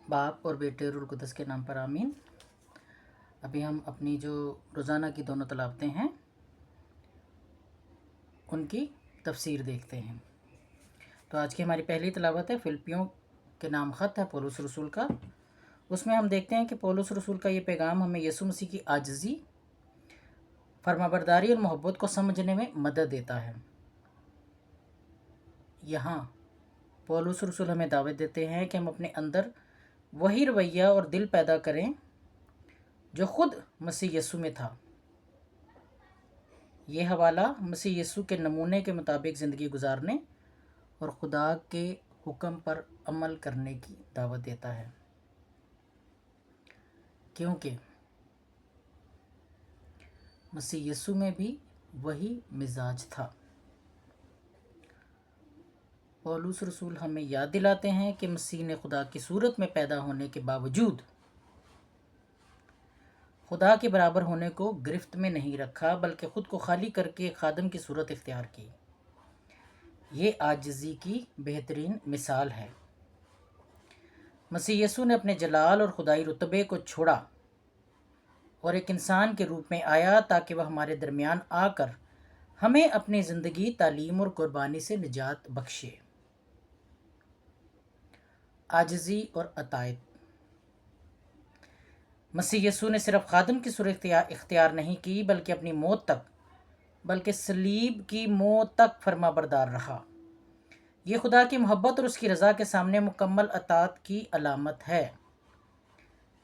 बाप और बेटे रूह कुदस के नाम पर आमीन। अभी हम अपनी जो रोज़ाना की दोनों तलावतें हैं उनकी तफसीर देखते हैं। तो आज की हमारी पहली तलावत है फिलिपियों के नाम ख़त है पौलुस रसूल का। उसमें हम देखते हैं कि पौलुस रसूल का ये पैगाम हमें यीशु मसीह की आजिज़ी, फरमाबरदारी और मोहब्बत को समझने में मदद देता है। यहाँ पौलुस रसूल हमें दावत देते हैं कि हम अपने अंदर वही रवैया और दिल पैदा करें जो ख़ुद मसीह यीशु में था। ये हवाला मसीह यीशु के नमूने के मुताबिक ज़िंदगी गुजारने और खुदा के हुक्म पर अमल करने की दावत देता है, क्योंकि मसीह यीशु में भी वही मिजाज था। पौलुस रसूल हमें याद दिलाते हैं कि मसीह ने खुदा की सूरत में पैदा होने के बावजूद खुदा के बराबर होने को गिरफ्त में नहीं रखा, बल्कि ख़ुद को खाली करके खादम की सूरत इख्तियार की। ये आजिज़ी की बेहतरीन मिसाल है। मसीह यीशु ने अपने जलाल और खुदाई रुतबे को छोड़ा और एक इंसान के रूप में आया ताकि वह हमारे दरमियान आकर हमें अपनी ज़िंदगी, तालीम और कुर्बानी से निजात बख्शे। आजिज़ी और अतायत। मसीह यीशु ने सिर्फ खादम की सूरत इख्तियार नहीं की, बल्कि अपनी मौत तक, बल्कि सलीब की मौत तक फरमाबरदार रहा। ये खुदा की मोहब्बत और उसकी रज़ा के सामने मुकम्मल अताअत की अलामत है।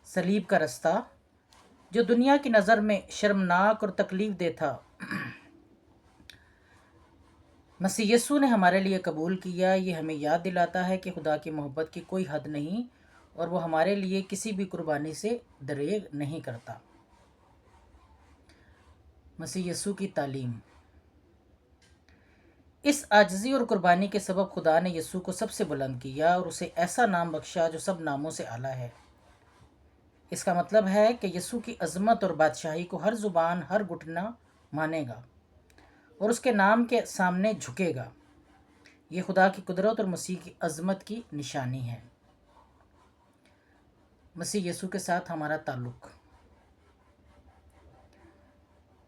सलीब का रास्ता जो दुनिया की नज़र में शर्मनाक और तकलीफ़ दे था, मसीह यीशु ने हमारे लिए कबूल किया। ये हमें याद दिलाता है कि खुदा की मोहब्बत की कोई हद नहीं और वो हमारे लिए किसी भी कुर्बानी से दरेग नहीं करता। मसीह यीशु की तालीम। इस आजिज़ी और कुर्बानी के सबब खुदा ने यीशु को सबसे बुलंद किया और उसे ऐसा नाम बख्शा जो सब नामों से आला है। इसका मतलब है कि यीशु की अज़मत और बादशाही को हर ज़ुबान, हर घुटना मानेगा और उसके नाम के सामने झुकेगा। ये खुदा की कुदरत और मसीह की अज़मत की निशानी है। मसीह यीशु के साथ हमारा ताल्लुक़।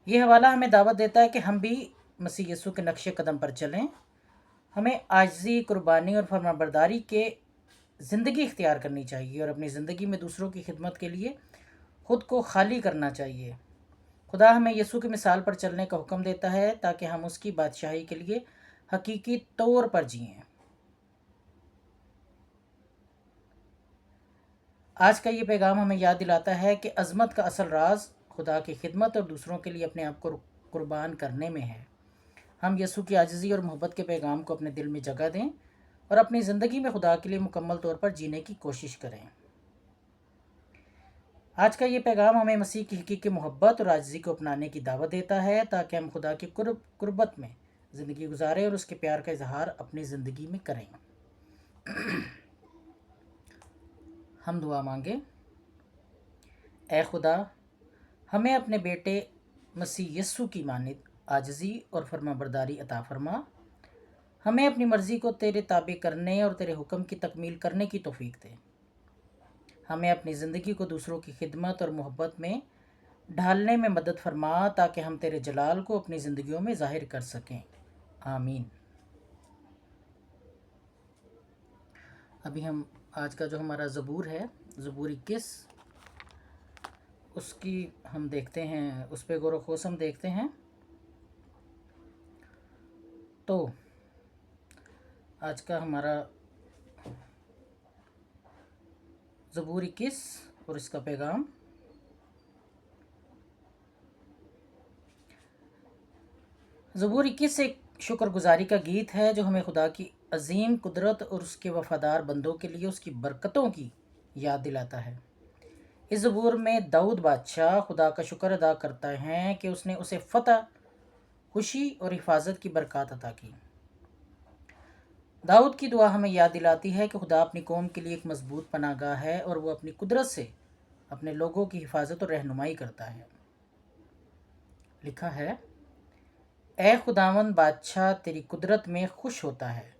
ये हवाला हमें दावत देता है कि हम भी मसीह यीशु के नक्शे कदम पर चलें। हमें आजिज़ी, कुर्बानी और फरमाबरदारी के ज़िंदगी इख्तियार करनी चाहिए और अपनी ज़िंदगी में दूसरों की खिदमत के लिए ख़ुद को खाली करना चाहिए। खुदा हमें यीशु की मिसाल पर चलने का हुक्म देता है ताकि हम उसकी बादशाही के लिए हकीकी तौर पर जिएं। आज का ये पैगाम हमें याद दिलाता है कि अज़मत का असल राज खुदा की खिदमत और दूसरों के लिए अपने आप को कुर्बान करने में है। हम यीशु की आजिज़ी और मोहब्बत के पैगाम को अपने दिल में जगह दें और अपनी ज़िंदगी में खुदा के लिए मुकम्मल तौर पर जीने की कोशिश करें। आज का ये पैगाम हमें मसीह की हकीकी मोहब्बत और आजिज़ी को अपनाने की दावत देता है ताकि हम खुदा की कुर्बत में ज़िंदगी गुजारें और उसके प्यार का इजहार अपनी ज़िंदगी में करें। हम दुआ मांगे। ए खुदा, हमें अपने बेटे मसीह यीशु की मानिद आजिज़ी और फरमाबरदारी अता फरमा। हमें अपनी मर्ज़ी को तेरे ताबे करने और तेरे हुक्म की तकमील करने की तौफीक दे। हमें अपनी ज़िंदगी को दूसरों की खिदमत और मोहब्बत में ढालने में मदद फरमा ताकि हम तेरे जलाल को अपनी ज़िंदगियों में ज़ाहिर कर सकें। आमीन। अभी हम आज का जो हमारा ज़बूर है, ज़बूर 21, उसकी हम देखते हैं, उस पर गौर ख़ोस हम देखते हैं। तो आज का हमारा ज़बूर 21 और इसका पैगाम। ज़बूर 21 एक शुक्रगुजारी का गीत है जो हमें खुदा की अजीम कुदरत और उसके वफ़ादार बंदों के लिए उसकी बरकतों की याद दिलाता है। इस ज़बूर में दाऊद बादशाह खुदा का शुक्र अदा करता है कि उसने उसे फ़तह, खुशी और हिफाजत की बरकत अता की। दाऊद की दुआ हमें याद दिलाती है कि खुदा अपनी कौम के लिए एक मजबूत पनाहगाह है और वो अपनी कुदरत से अपने लोगों की हिफाजत और रहनुमाई करता है। लिखा है, ए खुदावंद बादशाह तेरी कुदरत में खुश होता है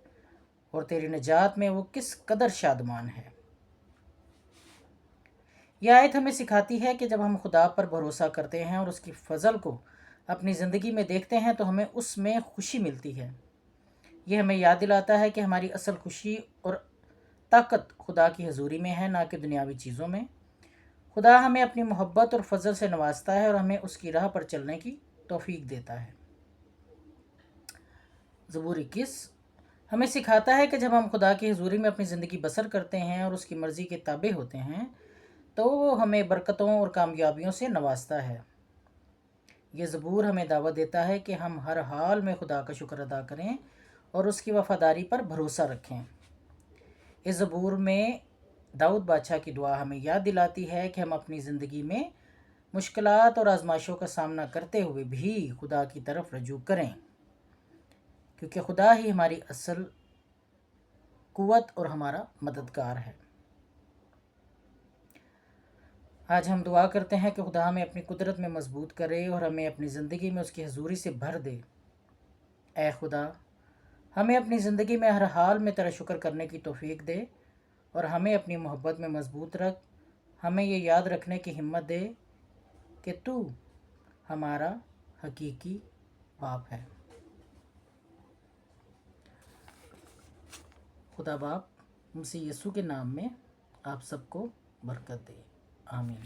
और तेरी निजात में वो किस कदर शादमान है। यह आयत हमें सिखाती है कि जब हम खुदा पर भरोसा करते हैं और उसकी फ़ज़ल को अपनी ज़िंदगी में देखते हैं तो हमें उसमें खुशी मिलती है। यह हमें याद दिलाता है कि हमारी असल खुशी और ताकत खुदा की हजूरी में है, ना कि दुनियावी चीज़ों में। खुदा हमें अपनी मोहब्बत और फजल से नवाजता है और हमें उसकी राह पर चलने की तौफीक देता है। ज़बूर 21 हमें सिखाता है कि जब हम खुदा की हजूरी में अपनी ज़िंदगी बसर करते हैं और उसकी मर्ज़ी के ताबे होते हैं तो वो हमें बरकतों और कामयाबियों से नवाजता है। ये ज़बूर हमें दावत देता है कि हम हर हाल में खुदा का शुक्र अदा करें और उसकी वफ़ादारी पर भरोसा रखें। इस ज़बूर में दाऊद बादशाह की दुआ हमें याद दिलाती है कि हम अपनी ज़िंदगी में मुश्किलात और आजमाइशों का सामना करते हुए भी खुदा की तरफ रजू करें, क्योंकि खुदा ही हमारी असल कुव्वत और हमारा मददगार है। आज हम दुआ करते हैं कि खुदा हमें अपनी कुदरत में मजबूत करे और हमें अपनी ज़िंदगी में उसकी हजूरी से भर दे। ऐ खुदा, हमें अपनी ज़िंदगी में हर हाल में तेरा शुक्र करने की तौफीक दे और हमें अपनी मोहब्बत में मजबूत रख। हमें ये याद रखने की हिम्मत दे कि तू हमारा हकीकी बाप है। खुदा बाप मसीह यीशु के नाम में आप सबको बरकत दे। आमीन।